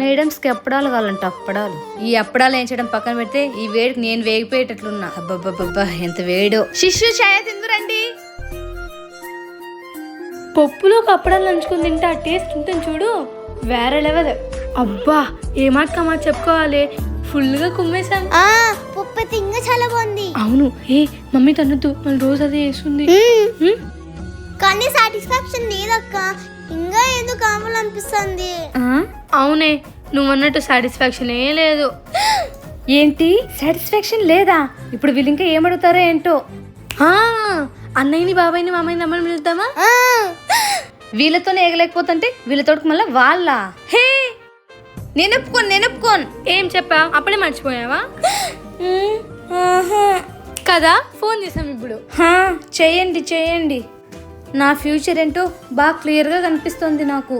మేడమ్స్కి అప్పడాలు కావాలంట, అప్పడాలు. ఈ అప్పడాలు వేయించడం పక్కన పెడితే ఈ వేడికి నేను వేగిపోయేటట్లున్నా. అబ్బబ్బబ్బా ఎంత వేడో. శిష్యు ఛాయ తిందురండి. పప్పులో అప్పడాలు నంచుకుని తింటే ఆ టేస్ట్ ఉంటుంది చూడు, వేరే లెవెల్. అబ్బా ఏ మాట మాట చెప్పుకోవాలి, ఫుల్గా కుమ్మేశాను. పప్పు తింగ చాలా బాగుంది. అవును, ఏ మమ్మీ తనద్దు, మళ్ళీ రోజు అదే వేస్తుంది. కానీ సాటిస్ఫాక్షన్ లేదక్క, ఇంకా ఏదో కావాలనిపిస్తుంది. అవునే, నువ్వు అన్నట్టు సాటిస్ఫాక్షన్ ఏ లేదు. ఏంటి సాటిస్ఫాక్షన్ లేదా? ఇప్పుడు వీళ్ళు ఇంకా ఏమడుగుతారో ఏంటో. అన్నయ్యని బాబాయ్ని మామయ్యని అమ్మని పిలుద్దామా? వీళ్ళతోనే ఎగలేకపోతుంటే వీళ్ళతో మళ్ళీ వాళ్ళ. హే నేను ఒప్పుకోను. ఏం చెప్పా, అప్పుడే మర్చిపోయావా? కదా, ఫోన్ చేసాం ఇప్పుడు. చేయండి. నా ఫ్యూచర్ ఏంటో బాగా క్లియర్గా కనిపిస్తుంది నాకు.